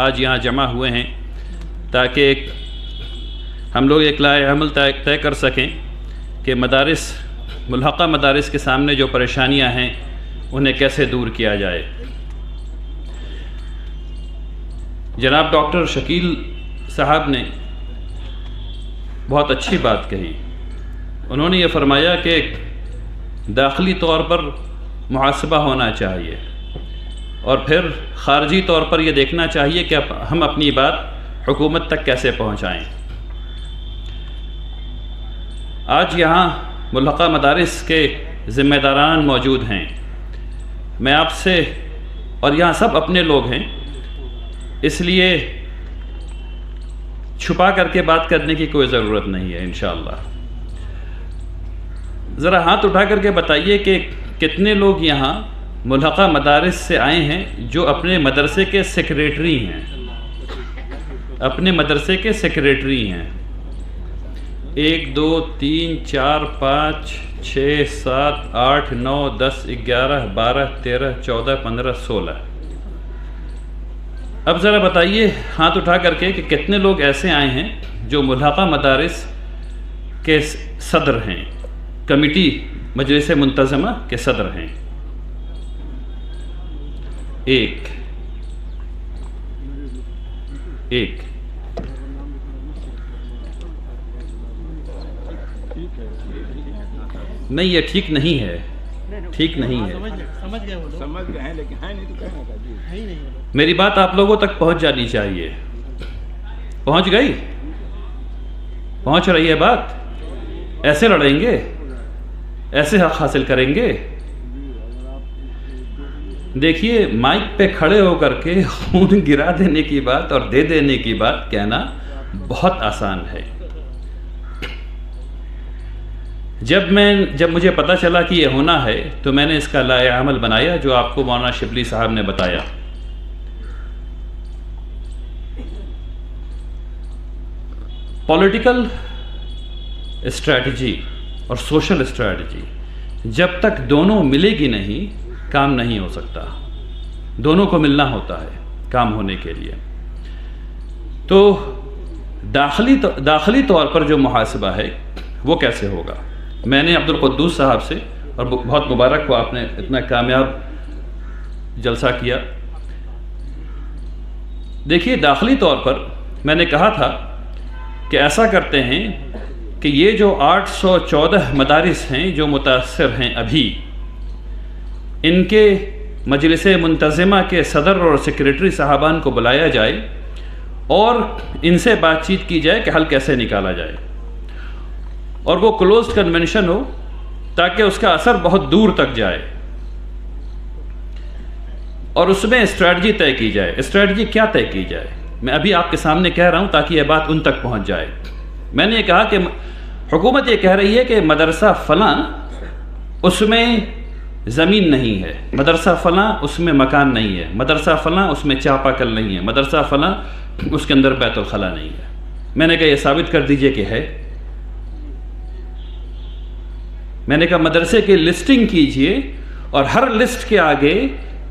آج یہاں جمع ہوئے ہیں تاکہ ہم لوگ ایک لائحہ عمل طے کر سکیں کہ مدارس ملحقہ مدارس کے سامنے جو پریشانیاں ہیں انہیں کیسے دور کیا جائے۔ جناب ڈاکٹر شکیل صاحب نے بہت اچھی بات کہی۔ انہوں نے یہ فرمایا کہ داخلی طور پر محاسبہ ہونا چاہیے اور پھر خارجی طور پر یہ دیکھنا چاہیے کہ ہم اپنی بات حکومت تک کیسے پہنچائیں۔ آج یہاں ملحقہ مدارس کے ذمہ داران موجود ہیں۔ میں آپ سے، اور یہاں سب اپنے لوگ ہیں، اس لیے چھپا کر کے بات کرنے کی کوئی ضرورت نہیں ہے انشاءاللہ۔ ذرا ہاتھ اٹھا کر کے بتائیے کہ کتنے لوگ یہاں ملحقہ مدارس سے آئے ہیں جو اپنے مدرسے کے سیکریٹری ہیں، اپنے مدرسے کے سیکریٹری ہیں۔ 1 2 3 4 5 6 7 8 9 10 11 12 13 14 15 16۔ اب ذرا بتائیے ہاتھ اٹھا کر کے کہ کتنے لوگ ایسے آئے ہیں جو ملحقہ مدارس کے صدر ہیں، کمیٹی مجلس منتظمہ کے صدر ہیں۔ 1 نہیں، یہ ٹھیک نہیں ہے، ٹھیک نہیں ہے۔ میری بات آپ لوگوں تک پہنچ جانی چاہیے۔ پہنچ گئی؟ پہنچ رہی ہے بات؟ ایسے لڑیں گے؟ ایسے حق حاصل کریں گے؟ دیکھیے، مائک پہ کھڑے ہو کر کے خون گرا دینے کی بات اور دے دینے کی بات کہنا بہت آسان ہے۔ جب مجھے پتہ چلا کہ یہ ہونا ہے تو میں نے اس کا لائحہ عمل بنایا جو آپ کو مولانا شبلی صاحب نے بتایا۔ پولیٹیکل اسٹریٹجی اور سوشل اسٹریٹجی جب تک دونوں ملے گی نہیں، کام نہیں ہو سکتا۔ دونوں کو ملنا ہوتا ہے کام ہونے کے لیے۔ تو داخلی طور پر جو محاسبہ ہے وہ کیسے ہوگا؟ میں نے عبدالقدوس صاحب سے، اور بہت مبارک ہو آپ نے اتنا کامیاب جلسہ کیا۔ دیکھیے، داخلی طور پر میں نے کہا تھا کہ ایسا کرتے ہیں کہ یہ جو 814 مدارس ہیں جو متاثر ہیں ابھی، ان کے مجلس منتظمہ کے صدر اور سیکریٹری صاحبان کو بلایا جائے اور ان سے بات چیت کی جائے کہ حل کیسے نکالا جائے، اور وہ کلوزڈ کنونشن ہو تاکہ اس کا اثر بہت دور تک جائے، اور اس میں اسٹریٹجی طے کی جائے۔ اسٹریٹجی کیا طے کی جائے میں ابھی آپ کے سامنے کہہ رہا ہوں تاکہ یہ بات ان تک پہنچ جائے۔ میں نے یہ کہا کہ حکومت یہ کہہ رہی ہے کہ مدرسہ فلاں اس میں زمین نہیں ہے، مدرسہ فلاں اس میں مکان نہیں ہے، مدرسہ فلاں اس میں چاپا کل نہیں ہے، مدرسہ فلاں اس کے اندر بیت الخلا نہیں ہے۔ میں نے کہا یہ ثابت کر دیجئے کہ ہے۔ میں نے کہا مدرسے کی لسٹنگ کیجئے اور ہر لسٹ کے آگے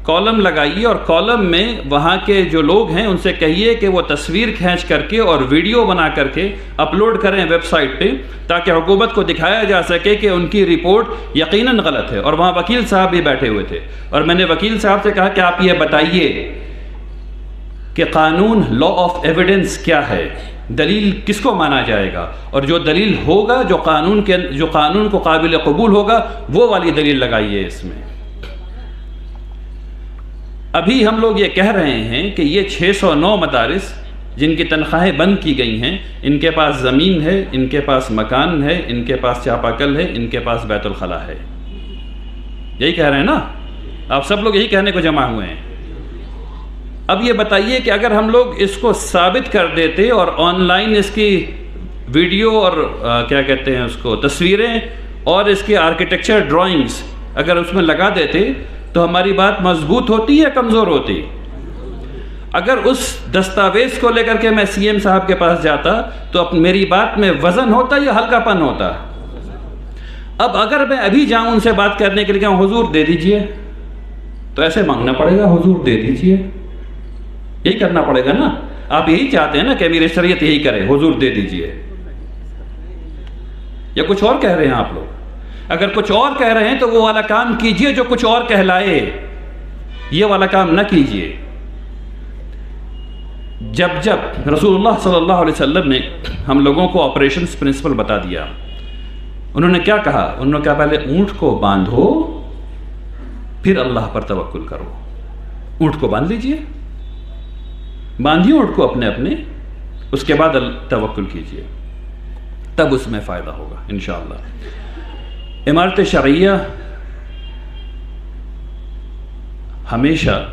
کالم لگائیے، اور کالم میں وہاں کے جو لوگ ہیں ان سے کہیے کہ وہ تصویر کھینچ کر کے اور ویڈیو بنا کر کے اپلوڈ کریں ویب سائٹ پہ، تاکہ حکومت کو دکھایا جا سکے کہ ان کی رپورٹ یقیناً غلط ہے۔ اور وہاں وکیل صاحب بھی بیٹھے ہوئے تھے، اور میں نے وکیل صاحب سے کہا کہ آپ یہ بتائیے کہ قانون لا آف ایویڈنس کیا ہے، دلیل کس کو مانا جائے گا، اور جو دلیل ہوگا جو قانون کو قابل قبول ہوگا وہ والی دلیل لگائیے اس میں۔ ابھی ہم لوگ یہ کہہ رہے ہیں کہ یہ 609 مدارس جن کی تنخواہیں بند کی گئی ہیں، ان کے پاس زمین ہے، ان کے پاس مکان ہے، ان کے پاس چاپاکل ہے، ان کے پاس بیت الخلا ہے۔ یہی کہہ رہے ہیں نا آپ سب لوگ؟ یہی کہنے کو جمع ہوئے ہیں۔ اب یہ بتائیے کہ اگر ہم لوگ اس کو ثابت کر دیتے اور آن لائن اس کی ویڈیو اور کیا کہتے ہیں اس کو تصویریں اور اس کی آرکیٹیکچر ڈرائنگز اگر اس میں لگا دیتے تو ہماری بات مضبوط ہوتی یا کمزور ہوتی؟ اگر اس دستاویز کو لے کر کے میں سی ایم صاحب کے پاس جاتا تو میری بات میں وزن ہوتا یا ہلکا پن ہوتا؟ اب اگر میں ابھی جاؤں ان سے بات کرنے کے لیے کہوں حضور دے دیجئے، تو ایسے مانگنا پڑے گا، حضور دے دیجئے۔ یہی کرنا پڑے گا نا. آپ یہی چاہتے ہیں نا کہ امیر شریعت یہی کرے, حضور دے دیجئے, یا کچھ اور کہہ رہے ہیں آپ لوگ؟ اگر کچھ اور کہہ رہے ہیں تو وہ والا کام کیجئے جو کچھ اور کہلائے, یہ والا کام نہ کیجئے. جب رسول اللہ صلی اللہ علیہ وسلم نے ہم لوگوں کو آپریشنز پرنسپل بتا دیا, انہوں نے کیا کہا؟ انہوں نے کہا پہلے اونٹ کو باندھو, پھر اللہ پر توکل کرو. اونٹ کو باندھ لیجئے, باندھیے اونٹ کو اپنے اپنے, اس کے بعد توکل کیجئے, تب اس میں فائدہ ہوگا انشاءاللہ. امارت شرعیہ ہمیشہ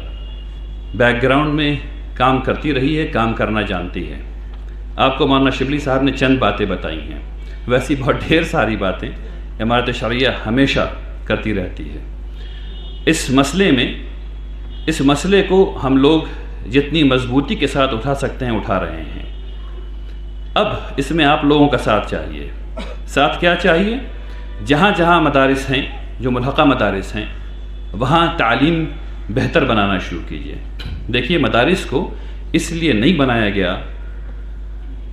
بیک گراؤنڈ میں کام کرتی رہی ہے, کام کرنا جانتی ہے. آپ کو مولانا شبلی صاحب نے چند باتیں بتائی ہیں, ویسی بہت ڈھیر ساری باتیں امارت شرعیہ ہمیشہ کرتی رہتی ہے. اس مسئلے کو ہم لوگ جتنی مضبوطی کے ساتھ اٹھا سکتے ہیں اٹھا رہے ہیں. اب اس میں آپ لوگوں کا ساتھ چاہیے. ساتھ کیا چاہیے؟ جہاں جہاں مدارس ہیں, جو ملحقہ مدارس ہیں, وہاں تعلیم بہتر بنانا شروع کیجیے. دیکھیے مدارس کو اس لیے نہیں بنایا گیا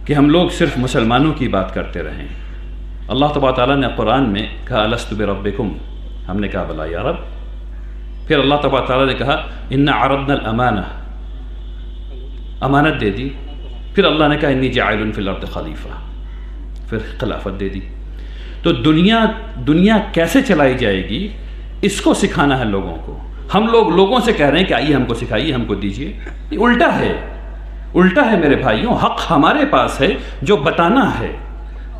کہ ہم لوگ صرف مسلمانوں کی بات کرتے رہیں. اللہ تبارک تعالیٰ نے قرآن میں کہا الست بربکم, ہم نے کہا بلا یا رب. پھر اللہ تبارک تعالیٰ نے کہا انا عرضنا الامانہ, امانت دے دی. پھر اللہ نے کہا انی جاعل فی الارض خلیفہ, پھر خلافت دے دی. تو دنیا کیسے چلائی جائے گی اس کو سکھانا ہے لوگوں کو. ہم لوگوں سے کہہ رہے ہیں کہ آئیے ہم کو سکھائیے, ہم کو دیجیے. یہ الٹا ہے میرے بھائیوں. حق ہمارے پاس ہے جو بتانا ہے,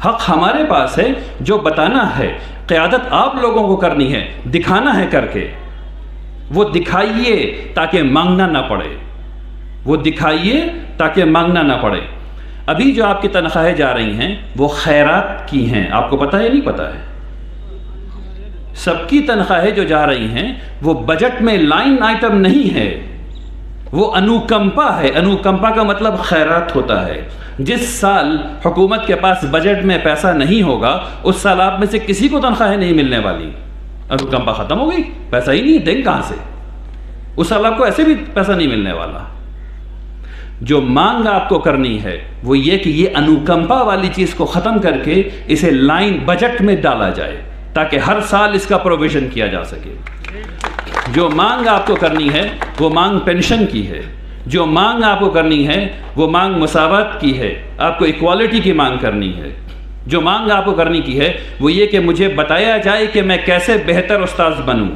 حق ہمارے پاس ہے جو بتانا ہے. قیادت آپ لوگوں کو کرنی ہے, دکھانا ہے کر کے. وہ دکھائیے تاکہ مانگنا نہ پڑے, وہ دکھائیے تاکہ مانگنا نہ پڑے. ابھی جو آپ کی تنخواہیں جا رہی ہیں وہ خیرات کی ہیں, آپ کو پتہ ہے نہیں پتہ ہے؟ سب کی تنخواہیں جو جا رہی ہیں وہ بجٹ میں لائن آئٹم نہیں ہے, وہ انوکمپا ہے. انوکمپا کا مطلب خیرات ہوتا ہے. جس سال حکومت کے پاس بجٹ میں پیسہ نہیں ہوگا اس سال آپ میں سے کسی کو تنخواہیں نہیں ملنے والی. انوکمپا ختم ہو گئی, پیسہ ہی نہیں, دیں کہاں سے؟ اس سال آپ کو ایسے بھی پیسہ نہیں ملنے والا. جو مانگ آپ کو کرنی ہے وہ یہ کہ یہ انوکمپا والی چیز کو ختم کر کے اسے لائن بجٹ میں ڈالا جائے تاکہ ہر سال اس کا پروویژن کیا جا سکے. جو مانگ آپ کو کرنی ہے وہ مانگ پینشن کی ہے, جو مانگ آپ کو کرنی ہے وہ مانگ مساوات کی ہے, آپ کو ایکوالٹی کی مانگ کرنی ہے. جو مانگ آپ کو کرنی کی ہے وہ یہ کہ مجھے بتایا جائے کہ میں کیسے بہتر استاذ بنوں.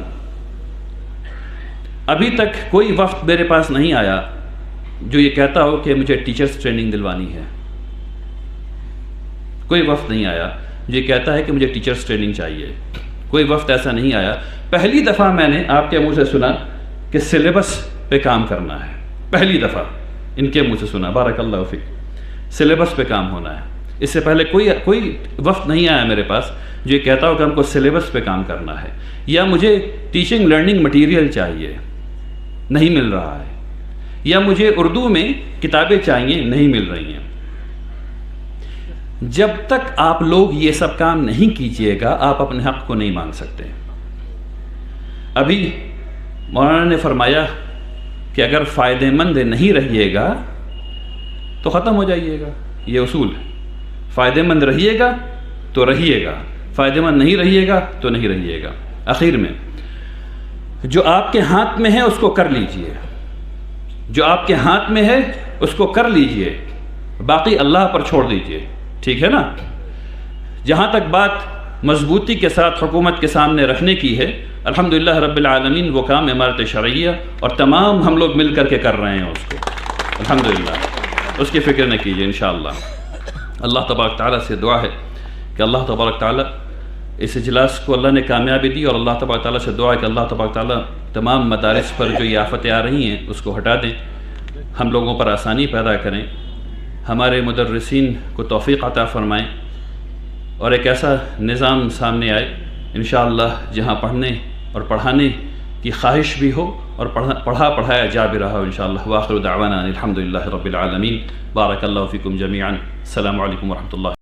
ابھی تک کوئی وفد میرے پاس نہیں آیا جو یہ کہتا ہو کہ مجھے ٹیچرز ٹریننگ دلوانی ہے. کوئی وفد نہیں آیا جو یہ کہتا ہے کہ مجھے ٹیچرز ٹریننگ چاہیے. کوئی وفد ایسا نہیں آیا. پہلی دفعہ میں نے آپ کے منہ سے سنا کہ سلیبس پہ کام کرنا ہے. پہلی دفعہ ان کے منہ سے سنا, بارک اللہ فیک, سلیبس پہ کام ہونا ہے. اس سے پہلے کوئی وفد نہیں آیا میرے پاس جو یہ کہتا ہو کہ ہم کو سلیبس پہ کام کرنا ہے, یا مجھے ٹیچنگ لرننگ مٹیریل چاہیے, نہیں مل رہا ہے, یا مجھے اردو میں کتابیں چاہیے, نہیں مل رہی ہیں. جب تک آپ لوگ یہ سب کام نہیں کیجیے گا آپ اپنے حق کو نہیں مانگ سکتے. ابھی مولانا نے فرمایا کہ اگر فائدہ مند نہیں رہیے گا تو ختم ہو جائیے گا. یہ اصول ہے, فائدہ مند رہیے گا تو رہیے گا, فائدہ مند نہیں رہیے گا تو نہیں رہیے گا. آخر میں جو آپ کے ہاتھ میں ہے اس کو کر لیجئے, جو آپ کے ہاتھ میں ہے اس کو کر لیجئے, باقی اللہ پر چھوڑ دیجئے. ٹھیک ہے نا؟ جہاں تک بات مضبوطی کے ساتھ حکومت کے سامنے رکھنے کی ہے, الحمدللہ رب العالمین وہ کام امارت شرعیہ اور تمام ہم لوگ مل کر کے کر رہے ہیں اس کو, الحمدللہ. اس کی فکر نہ کیجیے انشاءاللہ. اللہ تبارک تعالیٰ سے دعا ہے کہ اللہ تبارک تعالیٰ اس اجلاس کو اللہ نے کامیابی دی, اور اللہ تبارک تعالیٰ سے دعا ہے کہ اللہ تبارک تعالیٰ تمام مدارس پر جو یہ آفتیں آ رہی ہیں اس کو ہٹا دیں, ہم لوگوں پر آسانی پیدا کریں, ہمارے مدرسین کو توفیق عطا فرمائیں, اور ایک ایسا نظام سامنے آئے انشاءاللہ جہاں پڑھنے اور پڑھانے کی خواہش بھی ہو اور پڑھایا جا بھی رہا ہو انشاءاللہ. وآخر دعوانا الحمدللہ رب العالمین. بارک اللہ فیکم جمیعا. السلام علیکم ورحمۃ اللہ.